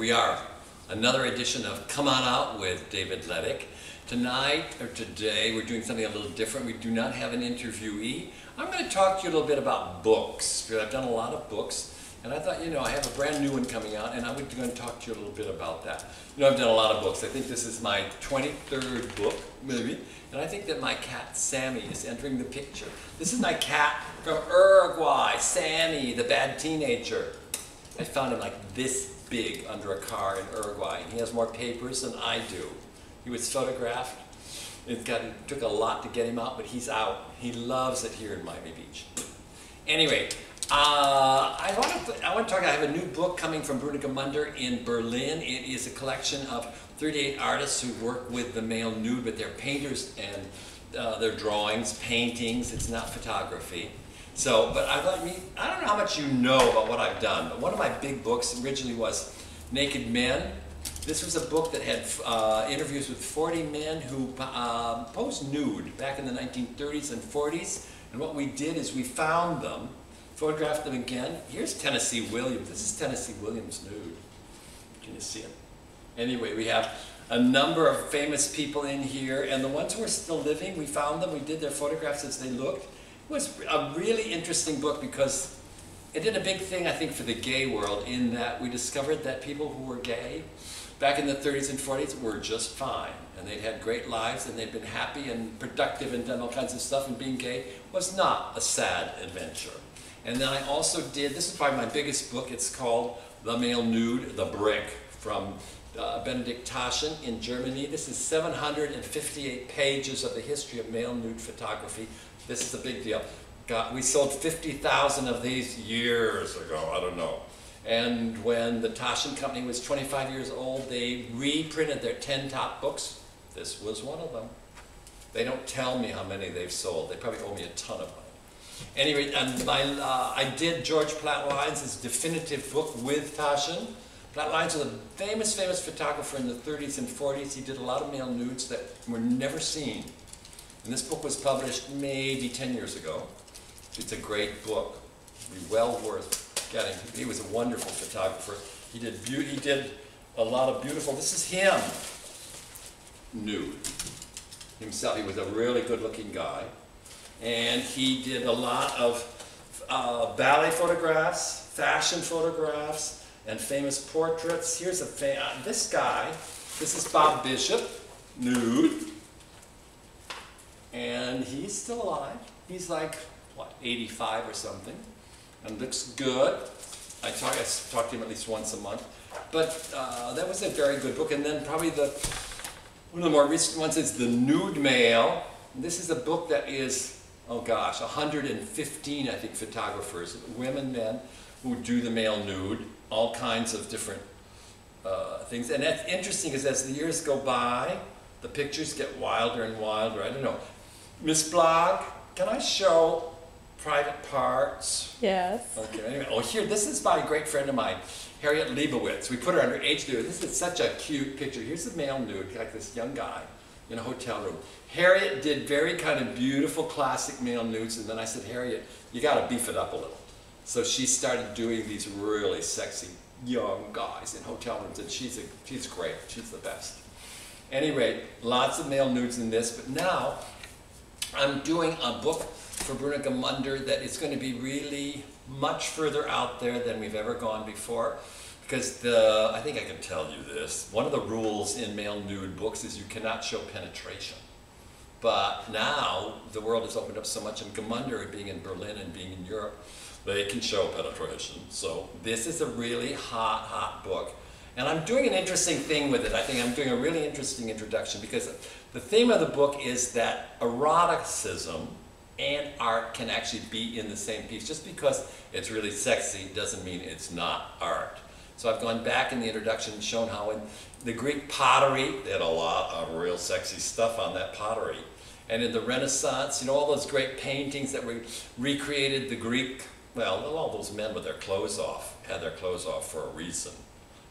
we are. Another edition of Come On Out with David Leddick. Tonight, or today, we're doing something a little different. We do not have an interviewee. I'm going to talk to you a little bit about books. I've done a lot of books, and I thought, I have a brand new one coming out, and I'm going to talk to you a little bit about that. I've done a lot of books. I think this is my 23rd book, maybe, and I think that my cat, Sammy, is entering the picture. This is my cat from Uruguay, Sammy, the bad teenager. I found him like this big under a car in Uruguay, and he has more papers than I do. He was photographed. It took a lot to get him out, but he's out. He loves it here in Miami Beach. Anyway, I want to talk. I have a new book coming from Bruna Gemunder in Berlin. It is a collection of 38 artists who work with the male nude, but they're painters and their drawings, paintings. It's not photography. So, but I don't know how much you know about what I've done, but one of my big books originally was Naked Men. This was a book that had interviews with 40 men who posed nude back in the 1930s and 40s. And what we did is we found them, photographed them again. Here's Tennessee Williams. This is Tennessee Williams nude. Can you see him? Anyway, we have a number of famous people in here, and the ones who are still living, we found them. We did their photographs as they looked. It was a really interesting book because it did a big thing, I think, for the gay world in that we discovered that people who were gay back in the 30s and 40s were just fine. And they'd had great lives and they'd been happy and productive and done all kinds of stuff, and being gay was not a sad adventure. And then I also did, this is probably my biggest book, it's called The Male Nude, The Brick, from Benedict Taschen in Germany. This is 758 pages of the history of male nude photography. This is a big deal. We sold 50,000 of these years ago, I don't know. And when the Taschen company was 25 years old, they reprinted their 10 top books. This was one of them. They don't tell me how many they've sold. They probably owe me a ton of money. Anyway, I did George Plattlines' definitive book with Taschen. Plattlines was a famous photographer in the 30s and 40s. He did a lot of male nudes that were never seen. And this book was published maybe 10 years ago. It's a great book. It'd be well worth getting. He was a wonderful photographer. He did a lot of beautiful, this is him, nude. Himself, he was a really good looking guy. And he did a lot of ballet photographs, fashion photographs, and famous portraits. Here's this guy, this is Bob Bishop, nude. And he's still alive. He's like, what, 85 or something, and looks good. I talk to him at least once a month. But that was a very good book. And then probably one of the more recent ones is The Nude Male. And this is a book that is, oh gosh, 115, I think, photographers, women, men, who do the male nude, all kinds of different things. And that's interesting because as the years go by, the pictures get wilder and wilder. I don't know. Miss Blogg, can I show private parts? Yes. Okay, anyway, oh here, this is my great friend of mine, Harriet Leibowitz. We put her under age nude. This is such a cute picture. Here's the male nude, like this young guy in a hotel room. Harriet did very kind of beautiful classic male nudes, and then I said, Harriet, you gotta beef it up a little. So she started doing these really sexy young guys in hotel rooms, and she's great, she's the best. Anyway, lots of male nudes in this, but now I'm doing a book for Bruna Gemunder that is going to be really much further out there than we've ever gone before, because I think I can tell you this, one of the rules in male nude books is you cannot show penetration. But now the world has opened up so much, and Gemunder, being in Berlin and being in Europe, they can show penetration. So this is a really hot book. And I'm doing an interesting thing with it. I think I'm doing a really interesting introduction because the theme of the book is that eroticism and art can actually be in the same piece. Just because it's really sexy doesn't mean it's not art. So I've gone back in the introduction and shown how in the Greek pottery, they had a lot of real sexy stuff on that pottery. And in the Renaissance, all those great paintings that were recreated the Greek, well, all those men with their clothes off had their clothes off for a reason.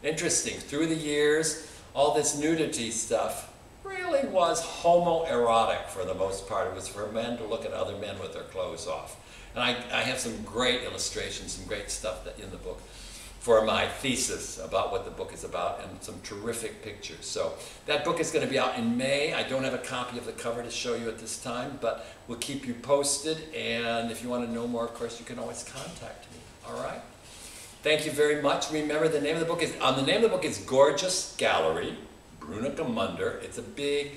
Interesting, through the years, all this nudity stuff really was homoerotic for the most part. It was for men to look at other men with their clothes off. And I have some great illustrations, some great stuff in the book. for my thesis about what the book is about, and some terrific pictures. So that book is going to be out in May. I don't have a copy of the cover to show you at this time, but we'll keep you posted, and if you want to know more, of course, you can always contact me. All right? Thank you very much. Remember, the name of the book is Gorgeous Gallery, Brunica Munder. It's a big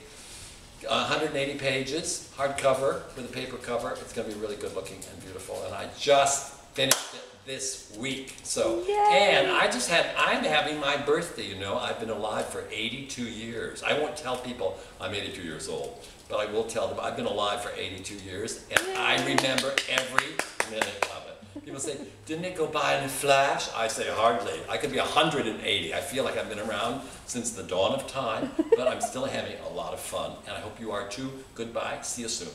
180 pages, hardcover with a paper cover. It's going to be really good looking and beautiful, and I just finished it this week. So, Yay. and I'm having my birthday, you know. I've been alive for 82 years. I won't tell people I'm 82 years old, but I will tell them I've been alive for 82 years, and Yay. I remember every minute of it. People say, didn't it go by in a flash? I say, hardly. I could be 180. I feel like I've been around since the dawn of time, but I'm still having a lot of fun, and I hope you are too. Goodbye. See you soon.